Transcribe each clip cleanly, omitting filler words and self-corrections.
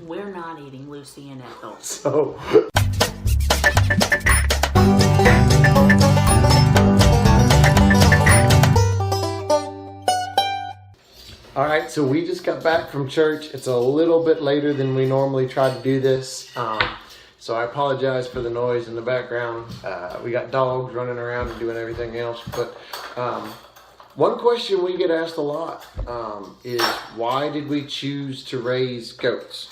We're not eating Lucy and Ethel. So. All right, so we just got back from church. It's a little bit later than we normally try to do this. So I apologize for the noise in the background. We got dogs running around and doing everything else. But one question we get asked a lot is, why did we choose to raise goats?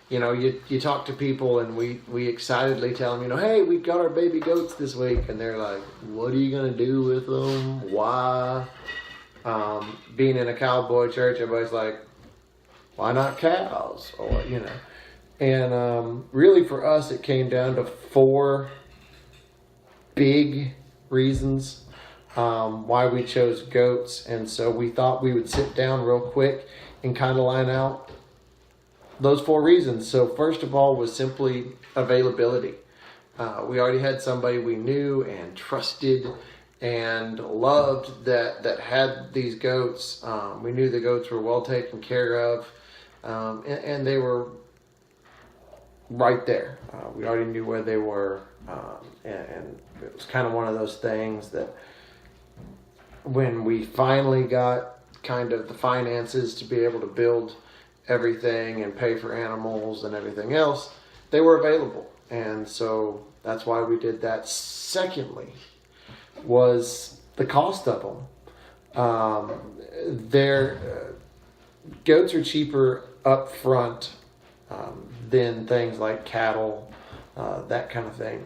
You know, you talk to people and we excitedly tell them, hey, we got our baby goats this week. And they're like, what are you going to do with them? Why? Being in a cowboy church, everybody's like, why not cows? Or, And really for us, it came down to 4 big reasons why we chose goats. And so we thought we would sit down real quick and kind of line out those 4 reasons. So first of all was simply availability. We already had somebody we knew and trusted and loved that had these goats. We knew the goats were well taken care of, and they were right there. We already knew where they were, and it was kind of one of those things that when we finally got kind of the finances to be able to build everything and pay for animals and everything else, they were available. And so that's why we did that. Secondly, was the cost of them. Their goats are cheaper up front than things like cattle, that kind of thing.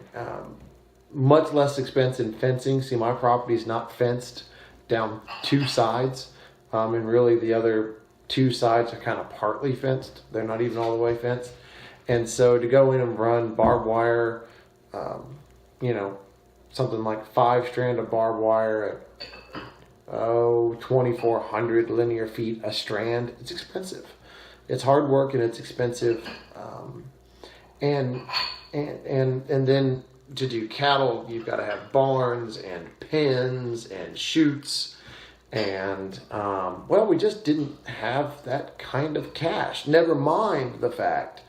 Much less expense in fencing. See, my property is not fenced down 2 sides, and really the other 2 sides are kind of partly fenced. They're not even all the way fenced. And so to go in and run barbed wire, something like 5 strand of barbed wire at 2,400 linear feet a strand. It's expensive. It's hard work and it's expensive. And then to do cattle, you've got to have barns and pens and chutes. And we just didn't have that kind of cash. Never mind the fact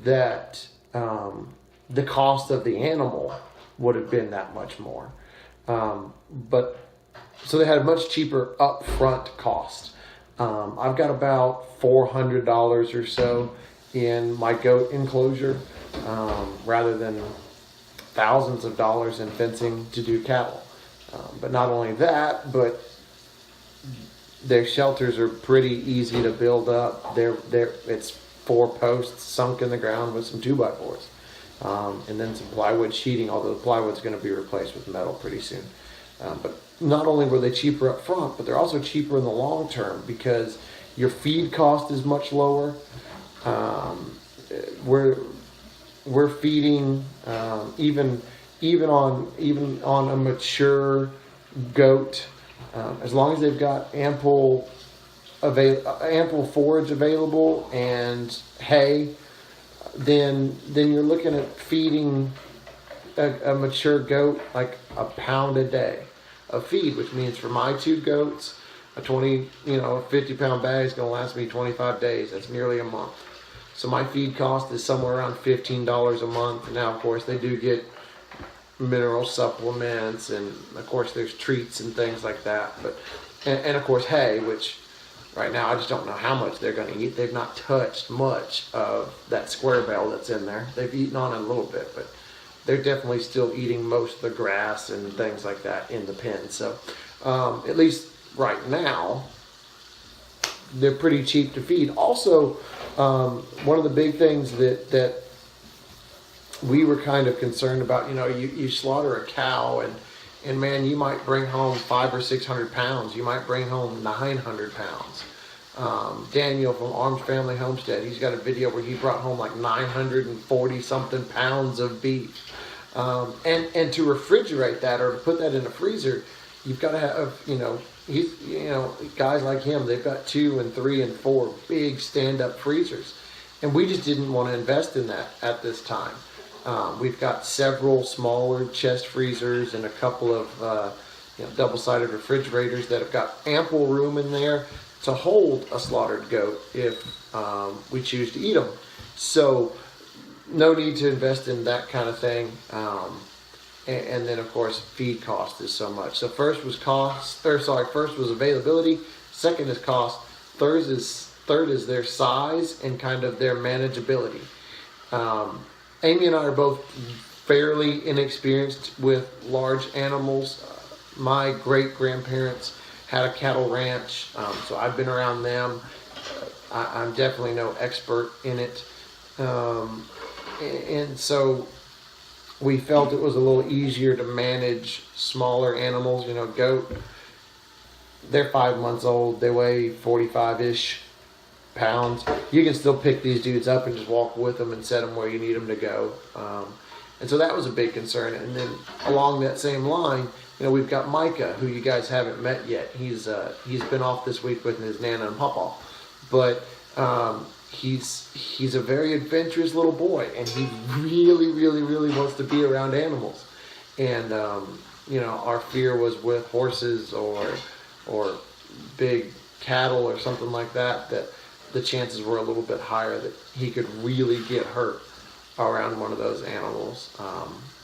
that the cost of the animal would have been that much more. So they had a much cheaper upfront cost. I've got about $400 or so in my goat enclosure, rather than thousands of dollars in fencing to do cattle. But not only that, but their shelters are pretty easy to build up. It's 4 posts sunk in the ground with some 2x4s. And then some plywood sheeting, although the plywood's going to be replaced with metal pretty soon. But not only were they cheaper up front, but they're also cheaper in the long term because your feed cost is much lower. We're feeding even on a mature goat, as long as they've got ample forage available and hay. Then you're looking at feeding a mature goat like a pound a day of feed, which means for my 2 goats, a 50-pound bag is going to last me 25 days. That's nearly a month. So my feed cost is somewhere around $15 a month. And now, of course, they do get mineral supplements, and of course there's treats and things like that. And of course hay, which right now I just don't know how much they're going to eat. They've not touched much of that square bale that's in there. They've eaten on it a little bit, but they're definitely still eating most of the grass and things like that in the pen. So at least right now, they're pretty cheap to feed. Also, one of the big things that we were kind of concerned about, you slaughter a cow and man, you might bring home 500 or 600 pounds. You might bring home 900 pounds. Daniel from Arms Family Homestead, he's got a video where he brought home like 940 something pounds of beef. And to refrigerate that or to put that in a freezer, you've got to have, guys like him, they've got 2 and 3 and 4 big stand-up freezers. And we just didn't want to invest in that at this time. We've got several smaller chest freezers and a couple of double-sided refrigerators that have got ample room in there. to hold a slaughtered goat if we choose to eat them. So no need to invest in that kind of thing. And then of course feed cost is so much. So first was availability. Second is cost. Third is their size and kind of their manageability. Amy and I are both fairly inexperienced with large animals. My great-grandparents had a cattle ranch, so I've been around them. I'm definitely no expert in it. And so we felt it was a little easier to manage smaller animals. You know, goat, they're 5 months old. They weigh 45-ish pounds. You can still pick these dudes up and just walk with them and set them where you need them to go. And so that was a big concern. And then along that same line, you know, we've got Micah, who you guys haven't met yet. He's been off this week with his Nana and Papa, but he's a very adventurous little boy, and he really wants to be around animals. And you know, our fear was with horses or big cattle or something like that, that the chances were a little bit higher that he could really get hurt around one of those animals.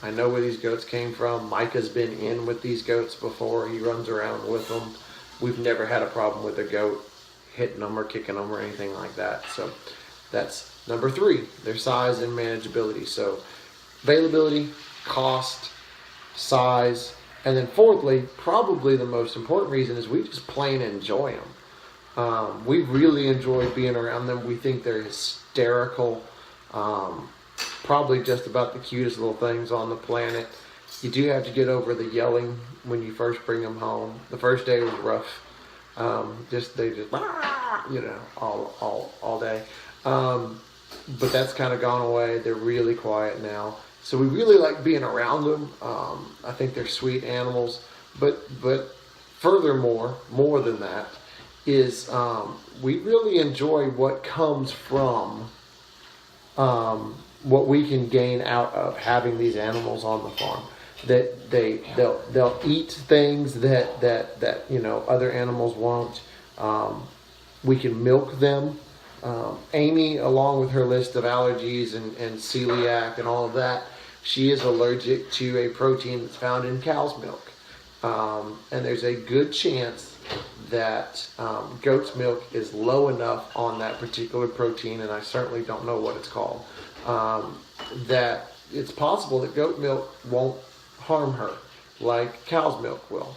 I know where these goats came from. Micah's been in with these goats before. He runs around with them. We've never had a problem with a goat hitting them or kicking them or anything like that. So that's number 3, their size and manageability. So availability, cost, size, and then fourthly, probably the most important reason is we just plain enjoy them. We really enjoy being around them. We think they're hysterical. Probably just about the cutest little things on the planet. You do have to get over the yelling when you first bring them home. The first day was rough. They just you know, all day. But that's kind of gone away. They're really quiet now. So we really like being around them. I think they're sweet animals. But furthermore, more than that, is we really enjoy what comes from what we can gain out of having these animals on the farm. That they'll eat things that you know, other animals won't. We can milk them. Amy, along with her list of allergies and celiac and all of that, she is allergic to a protein that's found in cow's milk. And there's a good chance that goat's milk is low enough on that particular protein, and I certainly don't know what it's called, that it's possible that goat milk won't harm her like cow's milk will.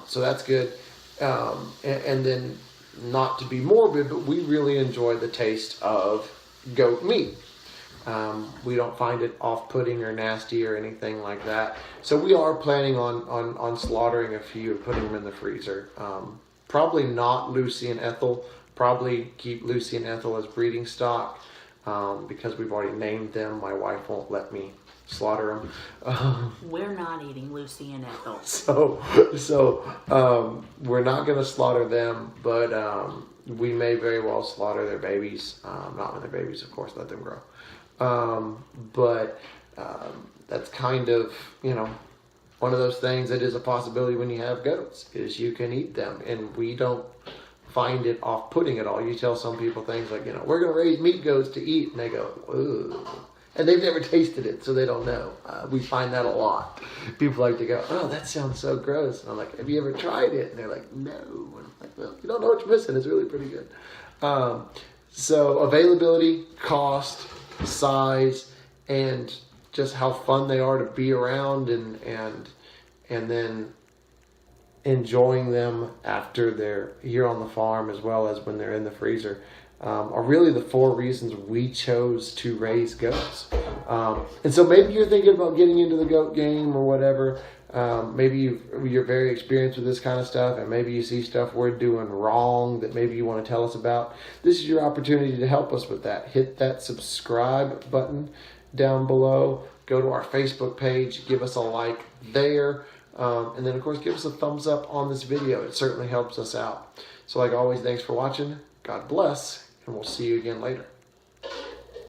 So that's good. And then, not to be morbid, but we really enjoy the taste of goat meat. We don't find it off-putting or nasty or anything like that. So we are planning on slaughtering a few and putting them in the freezer. Probably not Lucy and Ethel. Probably keep Lucy and Ethel as breeding stock because we've already named them. My wife won't let me slaughter them. We're not eating Lucy and Ethel. So we're not going to slaughter them, but we may very well slaughter their babies. Not when they're babies, of course, let them grow. But that's kind of, you know, one of those things that is a possibility when you have goats, is you can eat them, and we don't find it off-putting at all. You tell some people things like, you know, we're going to raise meat goats to eat, and they go, ooh. And they've never tasted it, so they don't know. We find that a lot. People like to go, oh, that sounds so gross. And I'm like, have you ever tried it? And they're like, no. And I'm like, well, you don't know what you're missing. It's really pretty good. So availability, cost, size, and just how fun they are to be around, and then enjoying them after they're here on the farm as well as when they're in the freezer. Are really the 4 reasons we chose to raise goats. And so maybe you're thinking about getting into the goat game or whatever. Maybe you're very experienced with this kind of stuff, and maybe you see stuff we're doing wrong that maybe you want to tell us about. This is your opportunity to help us with that. Hit that subscribe button down below. Go to our Facebook page. Give us a like there. And then, of course, give us a thumbs up on this video. It certainly helps us out. So like always, thanks for watching. God bless. And we'll see you again later.